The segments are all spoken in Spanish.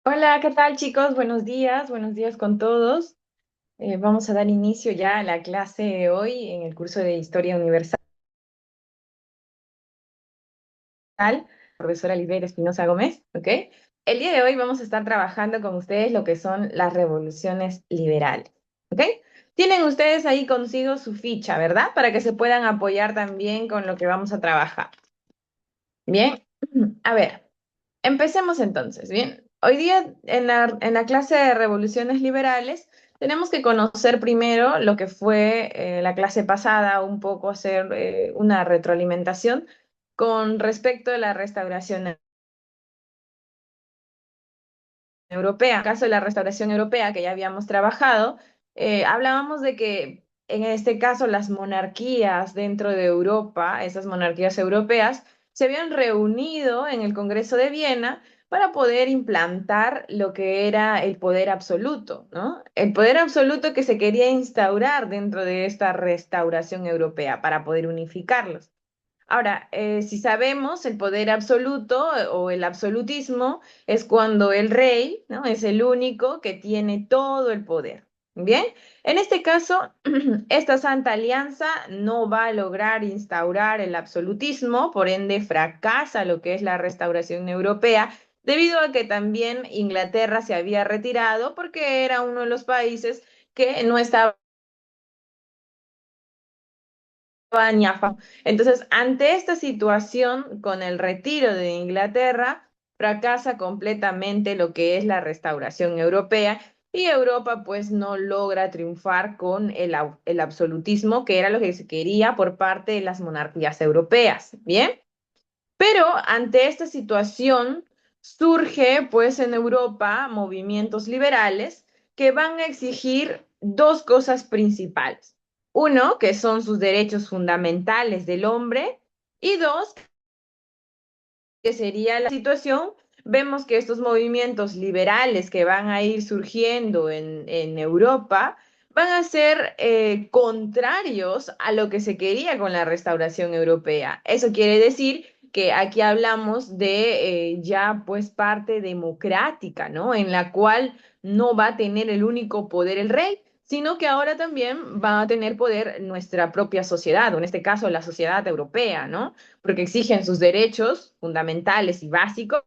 Hola, ¿qué tal chicos? Buenos días con todos. Vamos a dar inicio ya a la clase de hoy en el curso de Historia Universal, profesora Lisbeth Espinosa Gómez, ¿ok? El día de hoy vamos a estar trabajando con ustedes lo que son las revoluciones liberales, ¿ok? Tienen ustedes ahí consigo su ficha, ¿verdad? Para que se puedan apoyar también con lo que vamos a trabajar. Bien, a ver. Empecemos entonces, bien. Hoy día en la clase de revoluciones liberales tenemos que conocer primero lo que fue la clase pasada, un poco hacer una retroalimentación con respecto a la restauración europea. En el caso de la restauración europea que ya habíamos trabajado, hablábamos de que en este caso las monarquías dentro de Europa, esas monarquías europeas, se habían reunido en el Congreso de Viena para poder implantar lo que era el poder absoluto, ¿no? El poder absoluto que se quería instaurar dentro de esta restauración europea para poder unificarlos. Ahora, si sabemos, el poder absoluto o el absolutismo es cuando el rey, ¿no? Es el único que tiene todo el poder. Bien, en este caso, esta Santa Alianza no va a lograr instaurar el absolutismo, por ende fracasa lo que es la restauración europea, debido a que también Inglaterra se había retirado porque era uno de los países que no estaba ni a favor. Entonces, ante esta situación, con el retiro de Inglaterra, fracasa completamente lo que es la restauración europea y Europa pues no logra triunfar con el absolutismo, que era lo que se quería por parte de las monarquías europeas. Bien, pero ante esta situación surge pues en Europa movimientos liberales que van a exigir dos cosas principales. Uno, que son sus derechos fundamentales del hombre, y dos, que sería la situación. Vemos que estos movimientos liberales que van a ir surgiendo en Europa van a ser contrarios a lo que se quería con la restauración europea. Eso quiere decir que aquí hablamos de ya pues parte democrática, ¿no? En la cual no va a tener el único poder el rey, sino que ahora también va a tener poder nuestra propia sociedad, o en este caso la sociedad europea, ¿no? Porque exigen sus derechos fundamentales y básicos,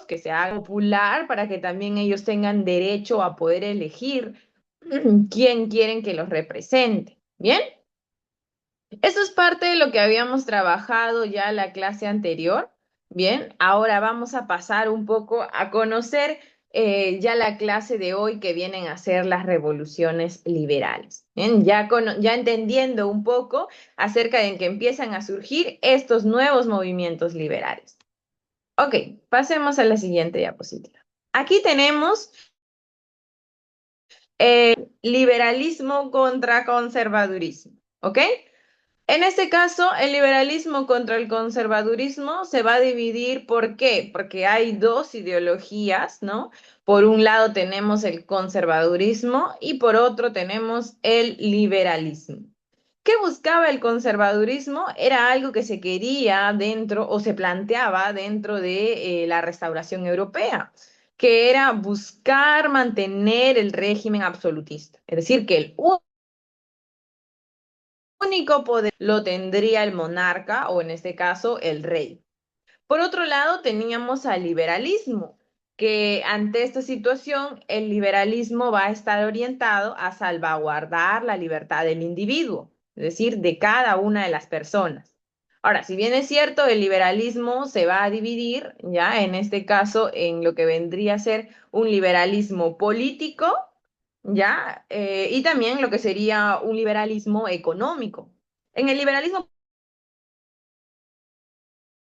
que se haga popular para que también ellos tengan derecho a poder elegir quién quieren que los represente. ¿Bien? Eso es parte de lo que habíamos trabajado ya en la clase anterior. Bien, ahora vamos a pasar un poco a conocer ya la clase de hoy que vienen a ser las revoluciones liberales. Bien, ya entendiendo un poco acerca de que empiezan a surgir estos nuevos movimientos liberales. Ok, pasemos a la siguiente diapositiva. Aquí tenemos liberalismo contra conservadurismo. ¿Ok? En este caso, el liberalismo contra el conservadurismo se va a dividir. ¿Por qué? Porque hay dos ideologías, ¿no? Por un lado tenemos el conservadurismo y por otro tenemos el liberalismo. ¿Qué buscaba el conservadurismo? Era algo que se quería dentro o se planteaba dentro de la restauración europea, que era buscar mantener el régimen absolutista, es decir, que el único poder lo tendría el monarca o en este caso el rey. Por otro lado, teníamos al liberalismo, que ante esta situación el liberalismo va a estar orientado a salvaguardar la libertad del individuo, es decir, de cada una de las personas. Ahora, si bien es cierto, el liberalismo se va a dividir, ya en este caso, en lo que vendría a ser un liberalismo político, ya, y también lo que sería un liberalismo económico. En el liberalismo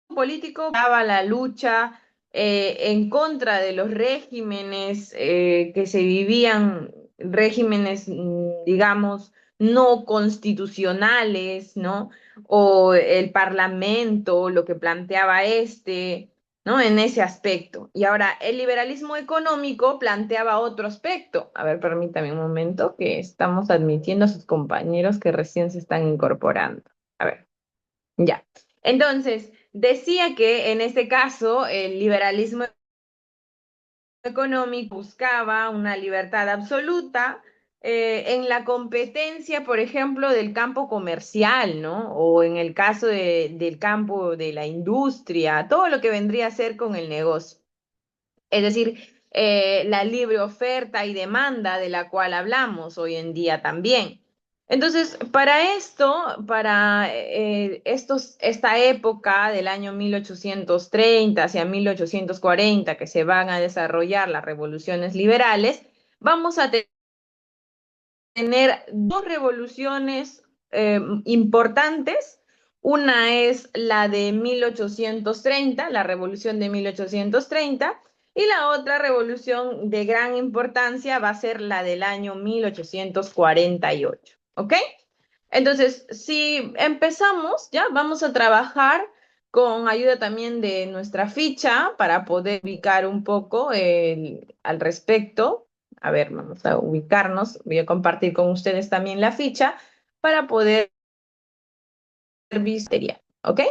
político estaba la lucha en contra de los regímenes que se vivían, regímenes, digamos, no constitucionales, ¿no? O el parlamento, lo que planteaba este, ¿no? En ese aspecto. Y ahora, el liberalismo económico planteaba otro aspecto. A ver, permítame un momento, que estamos admitiendo a sus compañeros que recién se están incorporando. A ver, ya. Entonces, decía que en este caso el liberalismo económico buscaba una libertad absoluta en la competencia, por ejemplo, del campo comercial, ¿no? O en el caso del campo de la industria, todo lo que vendría a ser con el negocio. Es decir, la libre oferta y demanda de la cual hablamos hoy en día también. Entonces, para esto, esta época del año 1830 hacia 1840, que se van a desarrollar las revoluciones liberales, vamos a tener dos revoluciones importantes. Una es la de 1830, la revolución de 1830, y la otra revolución de gran importancia va a ser la del año 1848. ¿Ok? Entonces, si empezamos, ya vamos a trabajar con ayuda también de nuestra ficha para poder ubicar un poco al respecto. A ver, vamos a ubicarnos. Voy a compartir con ustedes también la ficha para poder visualizar. ¿Ok?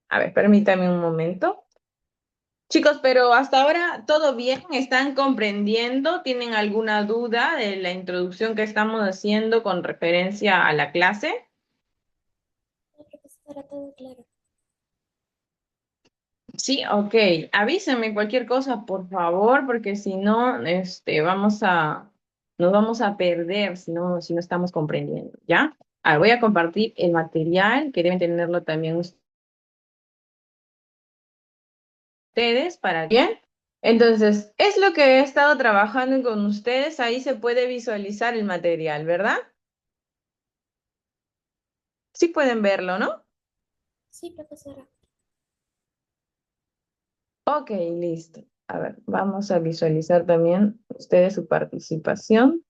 A ver, permítame un momento. Chicos, pero hasta ahora todo bien, ¿están comprendiendo? ¿Tienen alguna duda de la introducción que estamos haciendo con referencia a la clase? No, profesora, todo claro. Sí, ok. Avísenme cualquier cosa, por favor, porque si no, nos vamos a perder si no estamos comprendiendo, ¿ya? A ver, voy a compartir el material que deben tenerlo también ustedes para bien. Entonces, es lo que he estado trabajando con ustedes. Ahí se puede visualizar el material, ¿verdad? Sí pueden verlo, ¿no? Sí, profesora. Ok, listo. A ver, vamos a visualizar también ustedes su participación.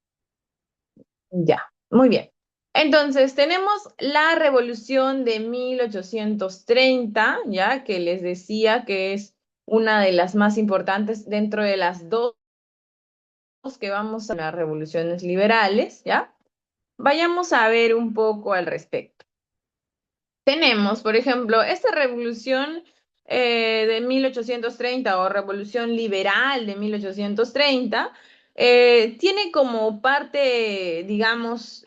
Ya, muy bien. Entonces, tenemos la revolución de 1830, ya que les decía que es una de las más importantes dentro de las dos que vamos a las revoluciones liberales, ¿ya? Vayamos a ver un poco al respecto. Tenemos, por ejemplo, esta revolución de 1830 o revolución liberal de 1830 tiene como parte, digamos,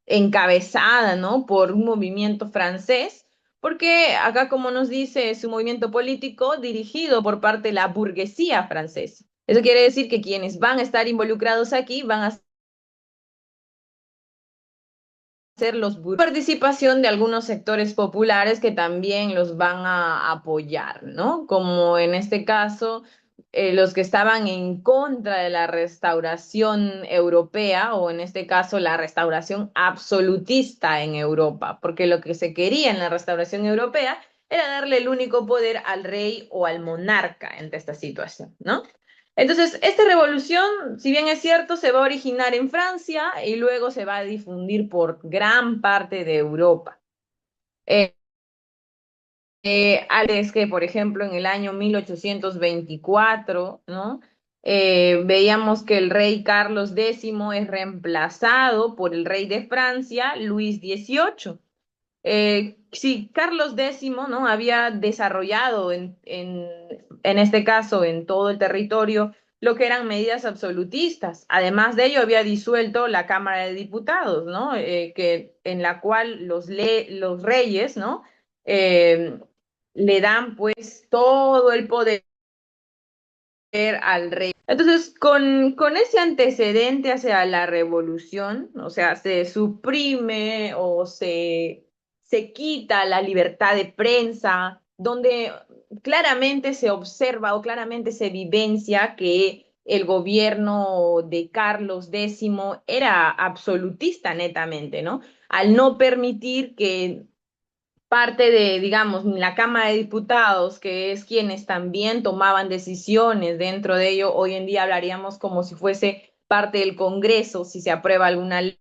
encabezada, ¿no? Por un movimiento francés, porque acá, como nos dice, es un movimiento político dirigido por parte de la burguesía francesa. Eso quiere decir que quienes van a estar involucrados aquí van a ser los participación de algunos sectores populares que también los van a apoyar, ¿no? Como en este caso, los que estaban en contra de la restauración europea o en este caso la restauración absolutista en Europa, porque lo que se quería en la restauración europea era darle el único poder al rey o al monarca ante esta situación, ¿no? Entonces, esta revolución, si bien es cierto, se va a originar en Francia y luego se va a difundir por gran parte de Europa. Eh, es que, por ejemplo, en el año 1824, ¿no? Veíamos que el rey Carlos X es reemplazado por el rey de Francia, Luis XVIII. Sí, Carlos X, ¿no? Había desarrollado en este caso en todo el territorio lo que eran medidas absolutistas. Además de ello, había disuelto la Cámara de Diputados, ¿no? En la cual los reyes, ¿no? Eh, le dan pues todo el poder al rey. Entonces, con ese antecedente hacia la revolución, o sea, se suprime o se quita la libertad de prensa, donde claramente se observa o claramente se vivencia que el gobierno de Carlos X era absolutista netamente, ¿no? Al no permitir que parte de, digamos, la Cámara de Diputados, que es quienes también tomaban decisiones dentro de ello, hoy en día hablaríamos como si fuese parte del Congreso, si se aprueba alguna ley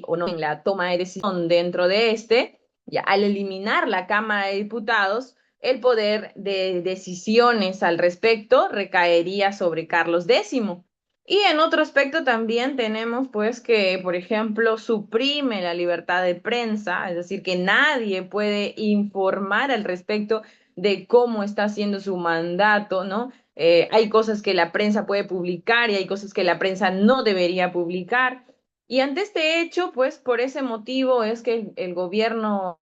o no en la toma de decisión dentro de ya al eliminar la Cámara de Diputados, el poder de decisiones al respecto recaería sobre Carlos X. Y en otro aspecto también tenemos pues que, por ejemplo, suprime la libertad de prensa, es decir, que nadie puede informar al respecto de cómo está haciendo su mandato, ¿no? Hay cosas que la prensa puede publicar y hay cosas que la prensa no debería publicar. Y ante este hecho, pues por ese motivo es que el gobierno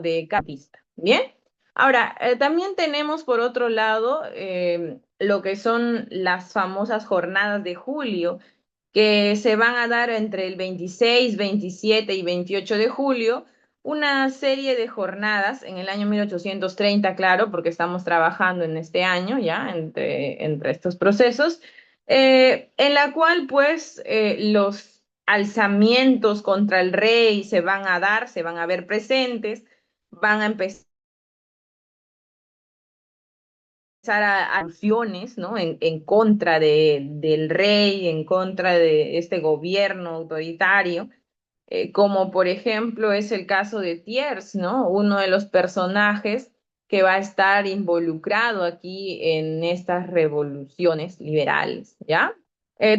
de capista. Bien. Ahora, también tenemos por otro lado lo que son las famosas jornadas de julio, que se van a dar entre el 26, 27 y 28 de julio, una serie de jornadas en el año 1830, claro, porque estamos trabajando en este año ya, entre estos procesos, en la cual pues los alzamientos contra el rey se van a dar, se van a ver presentes, van a empezar a acciones, ¿no? En contra del rey, en contra de este gobierno autoritario, como por ejemplo es el caso de Thiers, ¿no? Uno de los personajes que va a estar involucrado aquí en estas revoluciones liberales, ¿ya?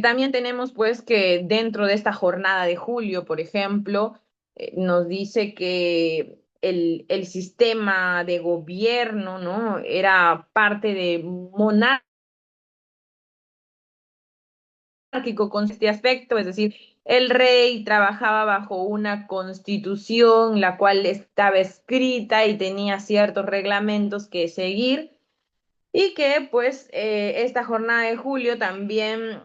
También tenemos pues que dentro de esta jornada de julio, por ejemplo, nos dice que el sistema de gobierno, ¿no? Era parte de monárquico con este aspecto, es decir, el rey trabajaba bajo una constitución, la cual estaba escrita y tenía ciertos reglamentos que seguir, y que pues esta jornada de julio también,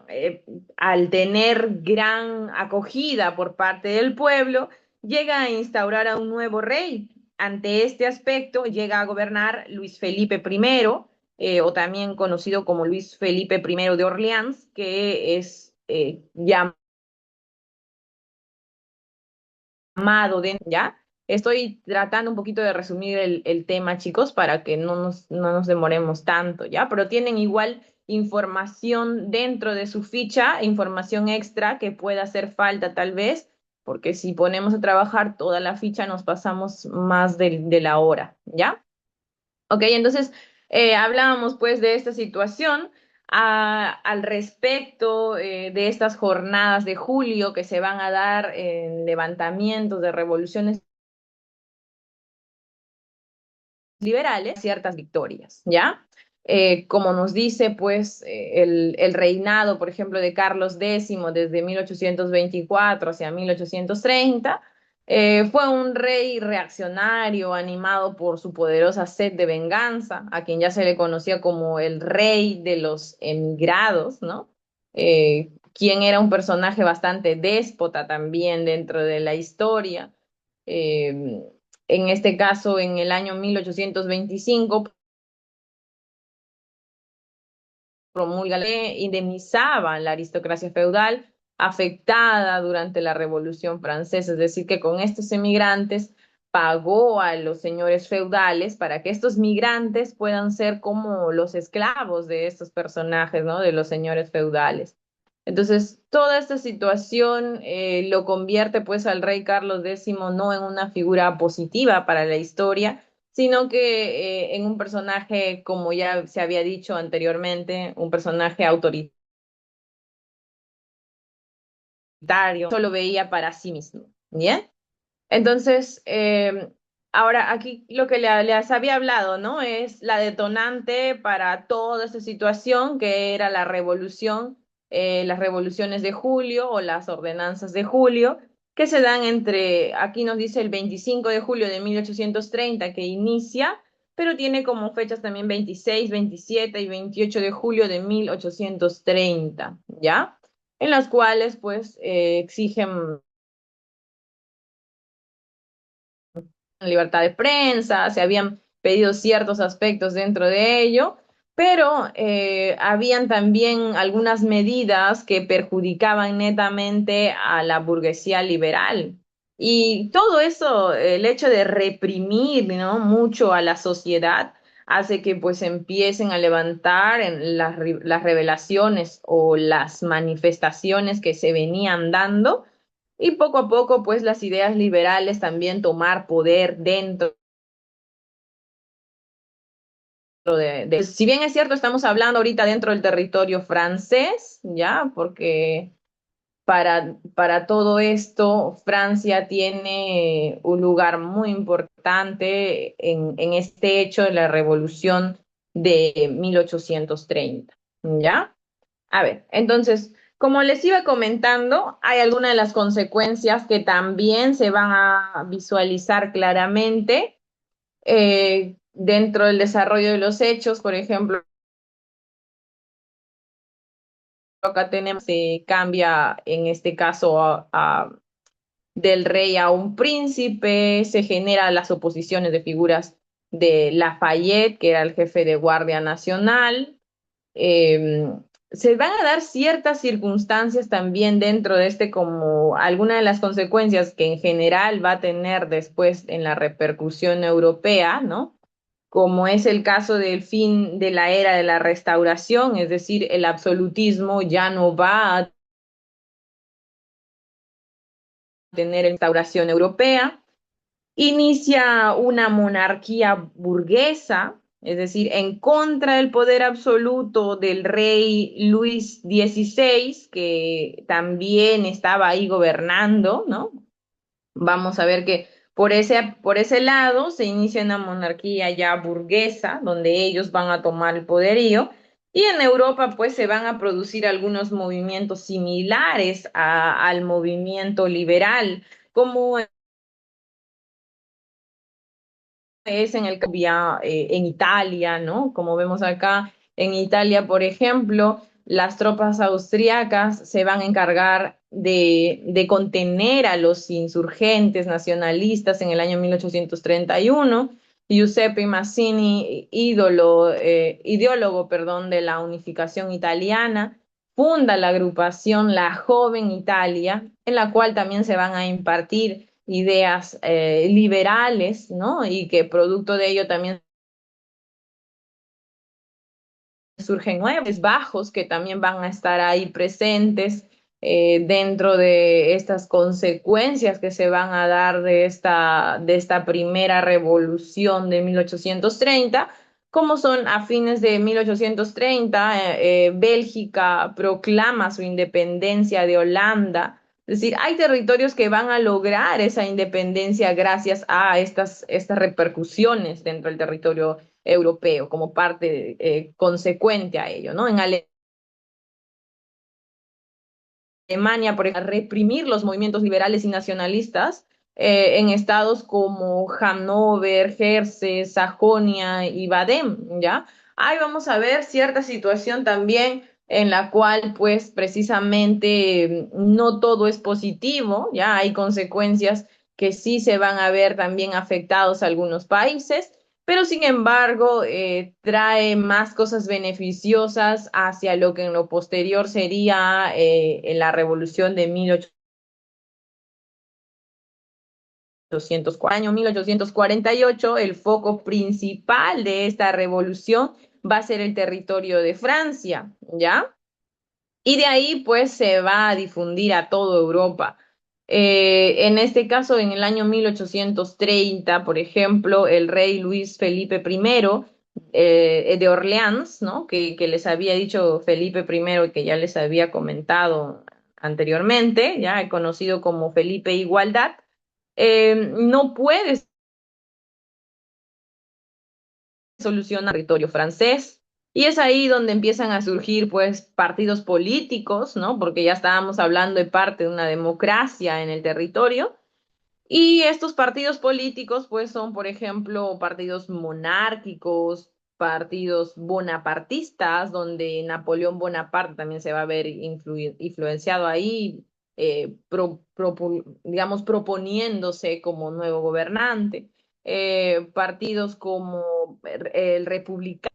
al tener gran acogida por parte del pueblo, llega a instaurar a un nuevo rey. Ante este aspecto llega a gobernar Luis Felipe I, o también conocido como Luis Felipe I de Orleans, que es llamado de, ¿ya? Estoy tratando un poquito de resumir el tema, chicos, para que no nos demoremos tanto, ¿ya? Pero tienen igual información dentro de su ficha, información extra que pueda hacer falta tal vez, porque si ponemos a trabajar toda la ficha nos pasamos más de la hora, ¿ya? Ok, entonces hablábamos pues de esta situación. Al respecto de estas jornadas de julio que se van a dar en levantamientos de revoluciones liberales, ciertas victorias, ¿ya? Como nos dice, pues, el reinado, por ejemplo, de Carlos X desde 1824 hacia 1830, fue un rey reaccionario, animado por su poderosa sed de venganza, a quien ya se le conocía como el rey de los emigrados, ¿no? Quien era un personaje bastante déspota también dentro de la historia. Eh, en este caso, en el año 1825, promulga la ley, indemnizaban la aristocracia feudal afectada durante la Revolución Francesa, es decir, que con estos emigrantes pagó a los señores feudales para que estos migrantes puedan ser como los esclavos de estos personajes, ¿no? De los señores feudales. Entonces, toda esta situación lo convierte pues al rey Carlos X no en una figura positiva para la historia, sino que en un personaje, como ya se había dicho anteriormente, un personaje autoritario, solo veía para sí mismo, ¿bien? Entonces, ahora aquí lo que les había hablado, ¿no? Es la detonante para toda esta situación que era la revolución, las revoluciones de julio o las ordenanzas de julio, que se dan entre, aquí nos dice el 25 de julio de 1830 que inicia, pero tiene como fechas también 26, 27 y 28 de julio de 1830, ¿ya? En las cuales pues exigen libertad de prensa, se habían pedido ciertos aspectos dentro de ello, pero habían también algunas medidas que perjudicaban netamente a la burguesía liberal. Y todo eso, el hecho de reprimir, ¿no? mucho a la sociedad, hace que pues empiecen a levantar en las revelaciones o las manifestaciones que se venían dando y poco a poco, pues las ideas liberales también tomar poder dentro si bien es cierto, estamos hablando ahorita dentro del territorio francés, ¿ya? Porque para todo esto, Francia tiene un lugar muy importante en este hecho de la Revolución de 1830, ¿ya? A ver, entonces, como les iba comentando, hay algunas de las consecuencias que también se van a visualizar claramente dentro del desarrollo de los hechos. Por ejemplo, acá tenemos, se cambia en este caso del rey a un príncipe, se generan las oposiciones de figuras de Lafayette, que era el jefe de Guardia Nacional. eh, Se van a dar ciertas circunstancias también dentro de este, como alguna de las consecuencias que en general va a tener después en la repercusión europea, ¿no? Como es el caso del fin de la era de la restauración, es decir, el absolutismo ya no va a tener restauración europea. Inicia una monarquía burguesa, es decir, en contra del poder absoluto del rey Luis XVI, que también estaba ahí gobernando, ¿no? Vamos a ver que por ese lado se inicia una monarquía ya burguesa, donde ellos van a tomar el poderío. Y en Europa, pues, se van a producir algunos movimientos similares al movimiento liberal, como es en el en Italia, ¿no? Como vemos acá, en Italia, por ejemplo, las tropas austriacas se van a encargar de contener a los insurgentes nacionalistas en el año 1831. Giuseppe Mazzini, ideólogo, perdón, de la unificación italiana, funda la agrupación La Joven Italia, en la cual también se van a impartir ideas liberales, ¿no? Y que producto de ello también surgen nuevos bajos que también van a estar ahí presentes dentro de estas consecuencias que se van a dar de esta primera revolución de 1830, como son a fines de 1830, Bélgica proclama su independencia de Holanda. Es decir, hay territorios que van a lograr esa independencia gracias a estas repercusiones dentro del territorio europeo como parte consecuente a ello, ¿no? En Alemania, por ejemplo, reprimir los movimientos liberales y nacionalistas en estados como Hannover, Hersey, Sajonia y Baden, ¿ya? Ahí vamos a ver cierta situación también en la cual, pues, precisamente no todo es positivo, ¿ya? Hay consecuencias que sí se van a ver también afectados a algunos países, pero sin embargo trae más cosas beneficiosas hacia lo que en lo posterior sería en la revolución de 1840. Año 1848, el foco principal de esta revolución va a ser el territorio de Francia, ¿ya? Y de ahí pues se va a difundir a toda Europa. En este caso, en el año 1830, por ejemplo, el rey Luis Felipe I de Orleans, ¿no? Que les había dicho Felipe I, que ya les había comentado anteriormente, ya he conocido como Felipe Igualdad, no puede solucionar el territorio francés. Y es ahí donde empiezan a surgir, pues, partidos políticos, ¿no? Porque ya estábamos hablando de parte de una democracia en el territorio. Y estos partidos políticos, pues, son, por ejemplo, partidos monárquicos, partidos bonapartistas, donde Napoleón Bonaparte también se va a ver influenciado ahí, digamos, proponiéndose como nuevo gobernante. Partidos como el republicano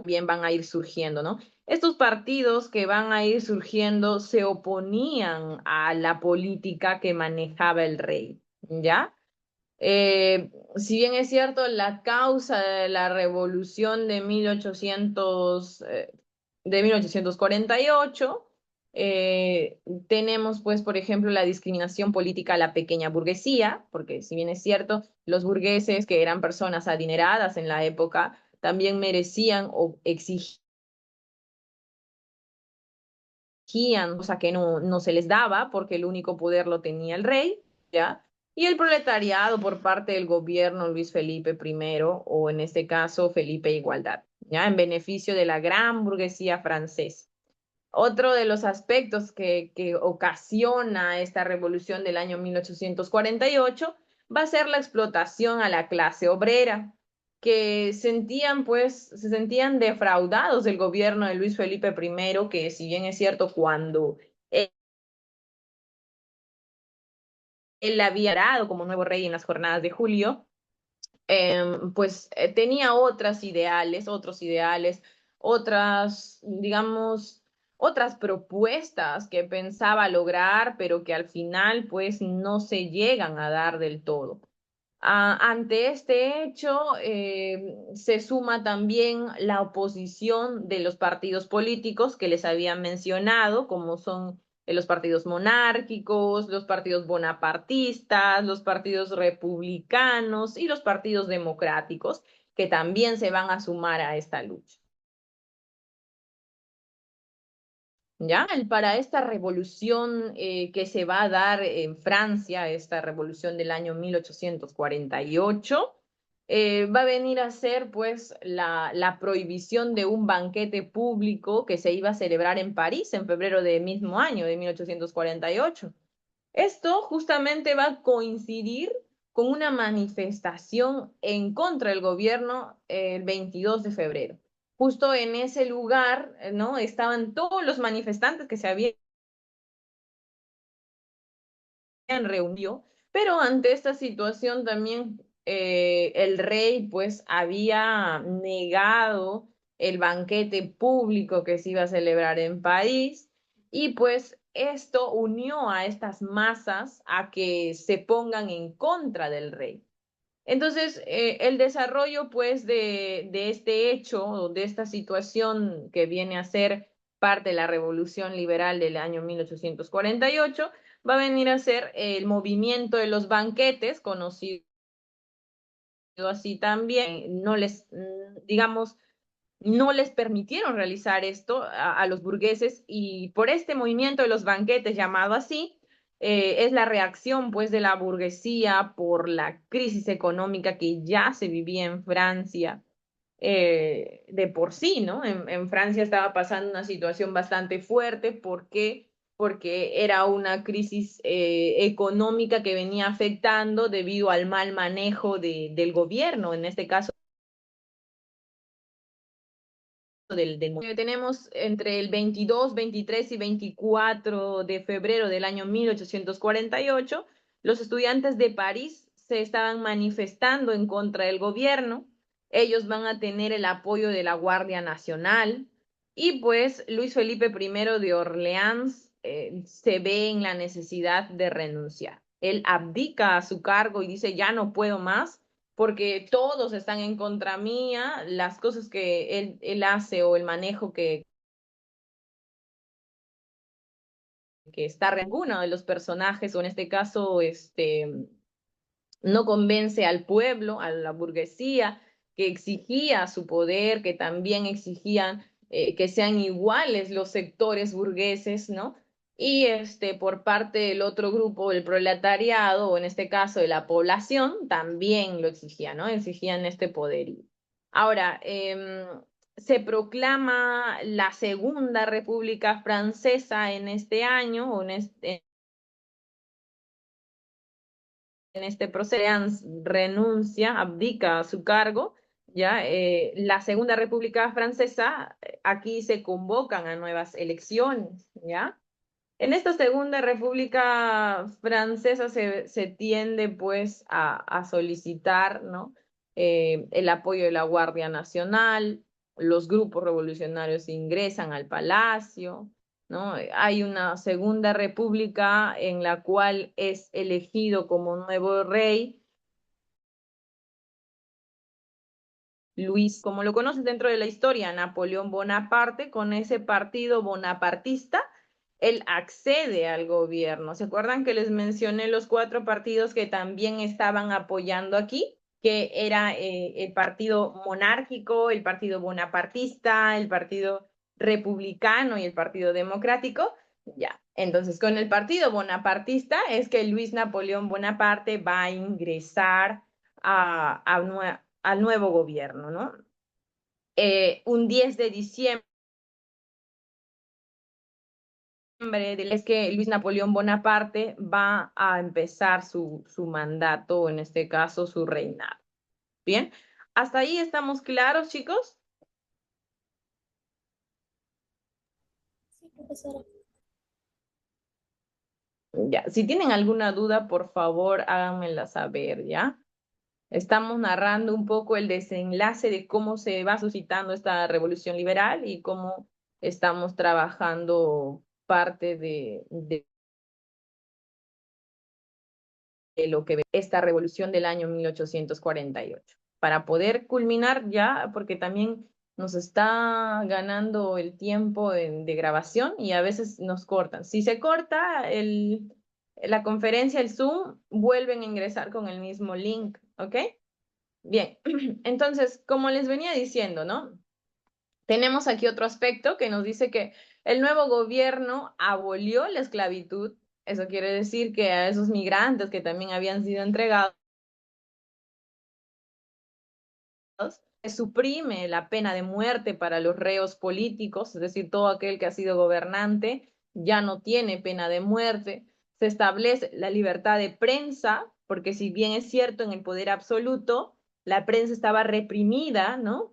bien van a ir surgiendo, ¿no? Estos partidos que van a ir surgiendo se oponían a la política que manejaba el rey, ¿ya? Si bien es cierto, la causa de la revolución de 1848 Eh, Tenemos, pues, por ejemplo, la discriminación política a la pequeña burguesía, porque si bien es cierto, los burgueses, que eran personas adineradas en la época, también merecían o exigían, cosa que no se les daba, porque el único poder lo tenía el rey, ¿ya? Y el proletariado por parte del gobierno Luis Felipe primero, o en este caso Felipe Igualdad, ¿ya? En beneficio de la gran burguesía francesa. Otro de los aspectos que ocasiona esta revolución del año 1848 va a ser la explotación a la clase obrera, que sentían, pues, se sentían defraudados del gobierno de Luis Felipe I, que si bien es cierto, cuando él había dado como nuevo rey en las jornadas de julio, pues tenía otros ideales, otras, digamos, otras propuestas que pensaba lograr, pero que al final pues no se llegan a dar del todo. Ante este hecho, se suma también la oposición de los partidos políticos que les había mencionado, como son los partidos monárquicos, los partidos bonapartistas, los partidos republicanos y los partidos democráticos, que también se van a sumar a esta lucha. ¿Ya? Para esta revolución que se va a dar en Francia, esta revolución del año 1848, va a venir a ser pues la prohibición de un banquete público que se iba a celebrar en París en febrero del mismo año, de 1848. Esto justamente va a coincidir con una manifestación en contra del gobierno el 22 de febrero. Justo en ese lugar, ¿no? Estaban todos los manifestantes que se habían reunido, pero ante esta situación también el rey pues había negado el banquete público que se iba a celebrar en París y pues esto unió a estas masas a que se pongan en contra del rey. Entonces, el desarrollo, pues, de este hecho, de esta situación que viene a ser parte de la Revolución Liberal del año 1848, va a venir a ser el movimiento de los banquetes, conocido así también, no les, digamos, no les permitieron realizar esto a los burgueses y por este movimiento de los banquetes llamado así, es la reacción pues de la burguesía por la crisis económica que ya se vivía en Francia de por sí, ¿no? En Francia estaba pasando una situación bastante fuerte porque era una crisis económica que venía afectando debido al mal manejo del gobierno, en este caso tenemos entre el 22, 23 y 24 de febrero del año 1848, los estudiantes de París se estaban manifestando en contra del gobierno. Ellos van a tener el apoyo de la Guardia Nacional y pues Luis Felipe I de Orleans se ve en la necesidad de renunciar. Él abdica a su cargo y dice, ya no puedo más porque todos están en contra mía, las cosas que él hace o el manejo que está ninguno de los personajes, o en este caso, no convence al pueblo, a la burguesía, que exigía su poder, que también exigían que sean iguales los sectores burgueses, ¿no? Y por parte del otro grupo, el proletariado, o en este caso de la población, también lo exigían, ¿no? Exigían este poder. Ahora, se proclama la Segunda República Francesa en este año, o en este proceso renuncia, abdica a su cargo, ¿ya? La Segunda República Francesa, aquí se convocan a nuevas elecciones, ¿ya? En esta Segunda República Francesa se tiende pues a solicitar, ¿no? El apoyo de la Guardia Nacional, los grupos revolucionarios ingresan al palacio, ¿no? Hay una Segunda República en la cual es elegido como nuevo rey Luis, como lo conoces dentro de la historia, Napoleón Bonaparte, con ese partido bonapartista él accede al gobierno. ¿Se acuerdan que les mencioné los 4 partidos que también estaban apoyando aquí? Que era el partido monárquico, el partido bonapartista, el partido republicano y el partido democrático. Ya, entonces con el partido bonapartista es que Luis Napoleón Bonaparte va a ingresar al nuevo gobierno, ¿no? Un 10 de diciembre es que Luis Napoleón Bonaparte va a empezar su mandato, o en este caso su reinado. Bien, ¿hasta ahí estamos claros, chicos? Sí, profesora. Ya, si tienen alguna duda, por favor, háganmela saber, ¿ya? Estamos narrando un poco el desenlace de cómo se va suscitando esta revolución liberal y cómo estamos trabajando parte de lo que esta revolución del año 1848, para poder culminar ya, porque también nos está ganando el tiempo de grabación y a veces nos cortan. Si se corta la conferencia, el Zoom, vuelven a ingresar con el mismo link, ¿ok? Bien, entonces, como les venía diciendo, ¿no? Tenemos aquí otro aspecto que nos dice que el nuevo gobierno abolió la esclavitud. Eso quiere decir que a esos migrantes que también habían sido entregados, se suprime la pena de muerte para los reos políticos, es decir, todo aquel que ha sido gobernante ya no tiene pena de muerte. Se establece la libertad de prensa, porque si bien es cierto en el poder absoluto, la prensa estaba reprimida, ¿no?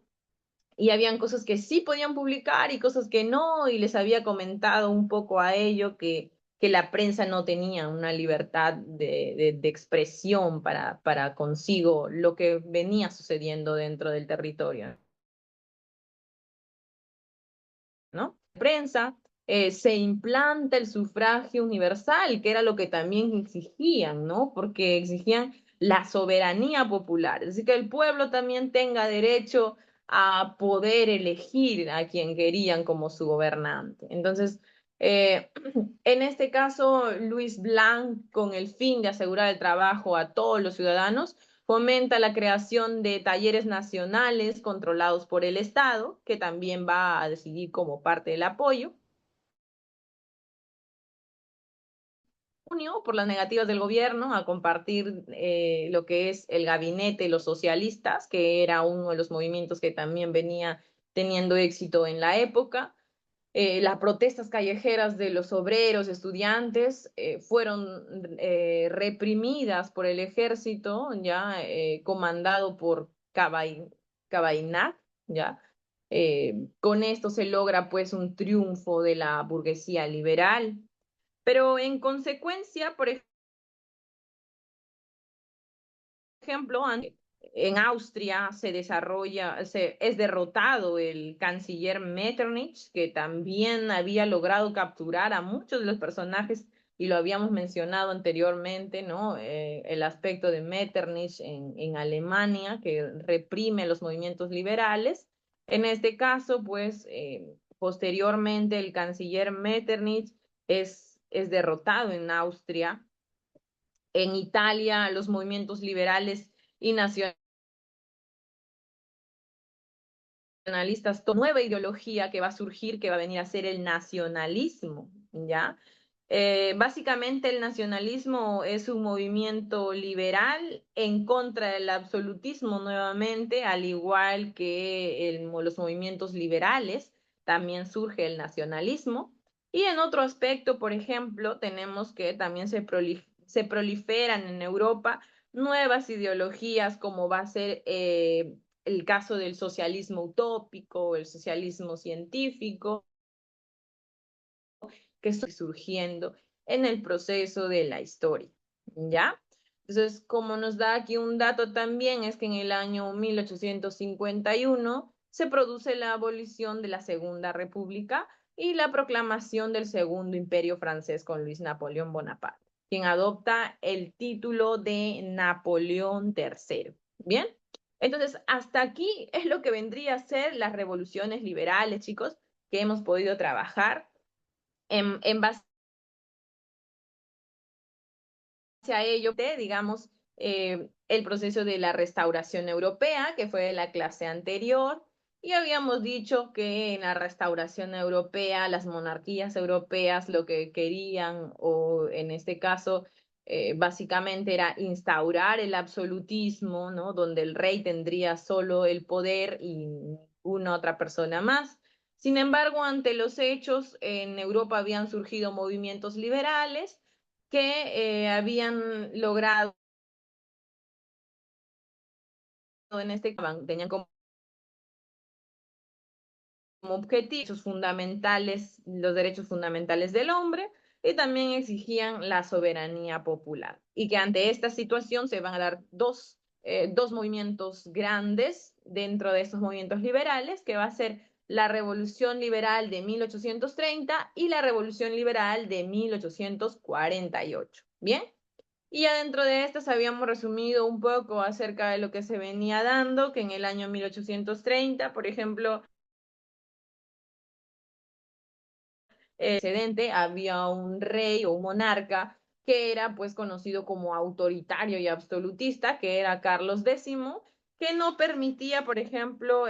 Y habían cosas que sí podían publicar y cosas que no, y les había comentado un poco a ello que la prensa no tenía una libertad de expresión para consigo lo que venía sucediendo dentro del territorio, ¿no? Prensa, se implanta el sufragio universal, que era lo que también exigían, ¿no? Porque exigían la soberanía popular, es decir, que el pueblo también tenga derecho a poder elegir a quien querían como su gobernante. Entonces, en este caso, Luis Blanc, con el fin de asegurar el trabajo a todos los ciudadanos, fomenta la creación de talleres nacionales controlados por el Estado, que también va a decidir como parte del apoyo. Por las negativas del gobierno a compartir lo que es el gabinete de los socialistas, que era uno de los movimientos que también venía teniendo éxito en la época. Las protestas callejeras de los obreros, estudiantes, fueron reprimidas por el ejército, ya comandado por Cavaignac, ya. Con esto se logra pues un triunfo de la burguesía liberal, pero en consecuencia, por ejemplo, en Austria se desarrolla, es derrotado el canciller Metternich, que también había logrado capturar a muchos de los personajes, y lo habíamos mencionado anteriormente, ¿no? El aspecto de Metternich en Alemania, que reprime los movimientos liberales. En este caso, pues, posteriormente el canciller Metternich es derrotado en Austria. En Italia, los movimientos liberales y nacionalistas, nueva ideología que va a surgir, que va a venir a ser el nacionalismo, ¿ya? Básicamente el nacionalismo es un movimiento liberal en contra del absolutismo nuevamente, al igual que los movimientos liberales, también surge el nacionalismo. Y en otro aspecto, por ejemplo, tenemos que también se proliferan en Europa nuevas ideologías, como va a ser el caso del socialismo utópico, el socialismo científico, que está surgiendo en el proceso de la historia, ¿ya? Entonces, como nos da aquí un dato también, es que en el año 1851 se produce la abolición de la Segunda República y la proclamación del Segundo Imperio francés con Luis Napoleón Bonaparte, quien adopta el título de Napoleón III. ¿Bien? Entonces, hasta aquí es lo que vendría a ser las revoluciones liberales, chicos, que hemos podido trabajar. en base a ello, digamos, el proceso de la restauración europea, que fue de la clase anterior, y habíamos dicho que en la restauración europea, las monarquías europeas lo que querían, o en este caso, básicamente era instaurar el absolutismo, ¿no? Donde el rey tendría solo el poder y ninguna otra persona más. Sin embargo, ante los hechos, en Europa habían surgido movimientos liberales que habían logrado en este tenían como objetivos fundamentales, los derechos fundamentales del hombre y también exigían la soberanía popular. Y que ante esta situación se van a dar dos movimientos grandes dentro de estos movimientos liberales, que va a ser la Revolución Liberal de 1830 y la Revolución Liberal de 1848. ¿Bien? Y ya dentro de estas habíamos resumido un poco acerca de lo que se venía dando, que en el año 1830, por ejemplo, precedente había un rey o un monarca que era pues conocido como autoritario y absolutista, que era Carlos X, que no permitía, por ejemplo,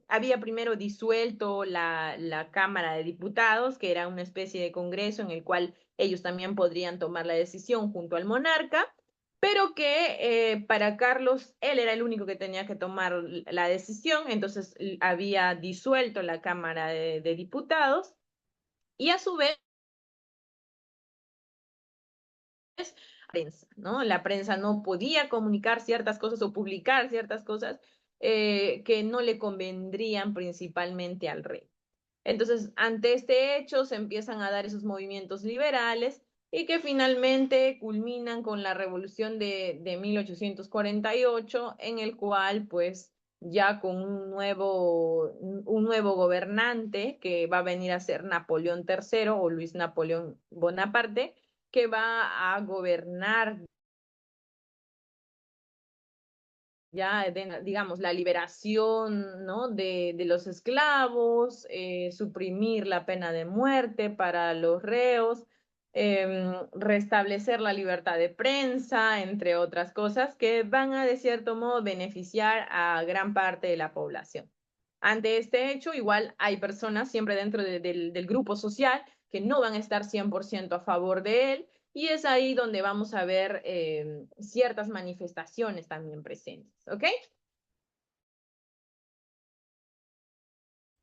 había primero disuelto la Cámara de Diputados, que era una especie de congreso en el cual ellos también podrían tomar la decisión junto al monarca, pero que para Carlos él era el único que tenía que tomar la decisión, entonces había disuelto la Cámara de Diputados y a su vez prensa, ¿no? La prensa no podía comunicar ciertas cosas o publicar ciertas cosas que no le convendrían principalmente al rey. Entonces, ante este hecho, se empiezan a dar esos movimientos liberales y que finalmente culminan con la revolución de 1848, en el cual, pues, ya con un nuevo gobernante que va a venir a ser Napoleón III o Luis Napoleón Bonaparte, que va a gobernar ya, digamos, la liberación, ¿no? de los esclavos, suprimir la pena de muerte para los reos, restablecer la libertad de prensa, entre otras cosas, que van a, de cierto modo, beneficiar a gran parte de la población. Ante este hecho, igual hay personas siempre dentro del grupo social que no van a estar 100% a favor de él, y es ahí donde vamos a ver ciertas manifestaciones también presentes, ¿ok?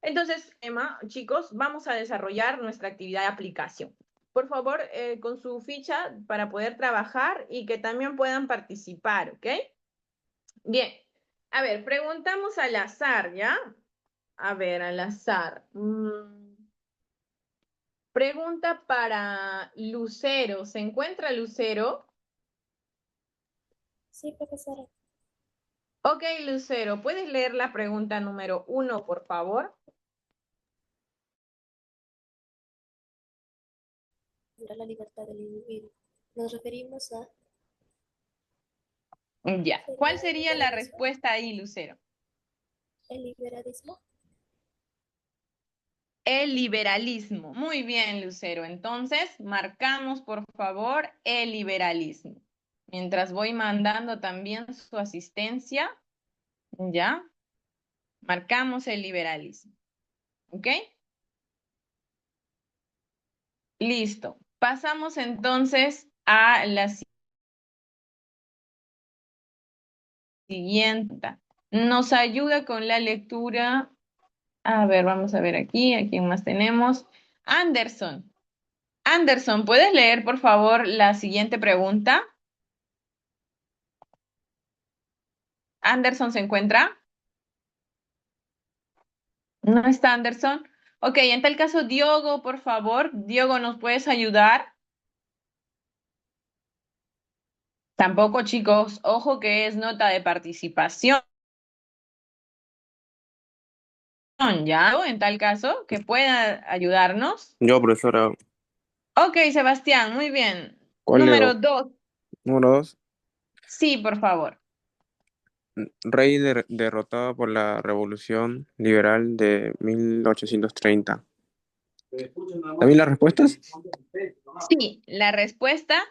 Entonces, Emma, chicos, vamos a desarrollar nuestra actividad de aplicación. Por favor, con su ficha para poder trabajar y que también puedan participar, ¿ok? Bien. A ver, preguntamos al azar, ¿ya? A ver, al azar. Pregunta para Lucero. ¿Se encuentra Lucero? Sí, profesora. Ok, Lucero, ¿puedes leer la pregunta número 1, por favor? Contra la libertad del individuo. Nos referimos a Ya. sería ¿Cuál el sería la liberalismo. respuesta ahí, Lucero? El liberalismo. El liberalismo. Muy bien, Lucero. Entonces, marcamos, por favor, el liberalismo. Mientras voy mandando también su asistencia, ¿ya? Marcamos el liberalismo. ¿Ok? Listo. Pasamos entonces a la siguiente. Nos ayuda con la lectura. A ver, vamos a ver aquí, ¿a quién más tenemos? Anderson. Anderson, ¿puedes leer, por favor, la siguiente pregunta? ¿Anderson se encuentra? ¿No está Anderson? Ok, en tal caso, Diogo, por favor. Diogo, ¿nos puedes ayudar? Tampoco, chicos. Ojo que es nota de participación, ¿ya? En tal caso, que pueda ayudarnos. Yo, profesora, Ok, Sebastián, muy bien. ¿cuál Número leo? 2. Número dos. Sí, por favor. Rey derrotado por la Revolución Liberal de 1830. ¿También las respuestas? Sí, la respuesta,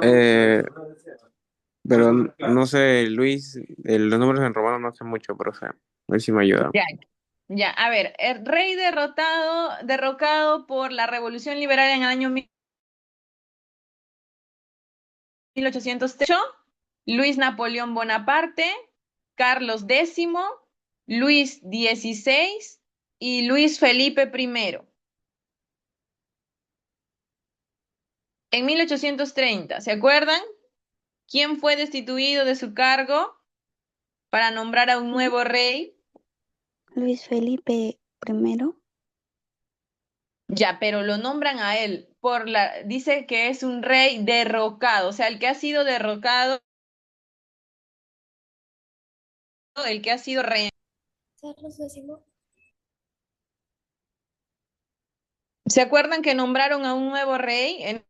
Eh, pero no sé, Luis, los números en romano no sé mucho, pero o sea, a ver si me ayuda. ya, ya, a ver, el rey derrocado por la Revolución Liberal en el año 1808, Luis Napoleón Bonaparte, Carlos X, Luis XVI y Luis Felipe I. En 1830, ¿se acuerdan? ¿Quién fue destituido de su cargo para nombrar a un Lu- nuevo rey? Luis Felipe I. Ya, pero lo nombran a él dice que es un rey derrocado, o sea, el que ha sido derrocado, el que ha sido rey. Carlos X. ¿Se acuerdan que nombraron a un nuevo rey en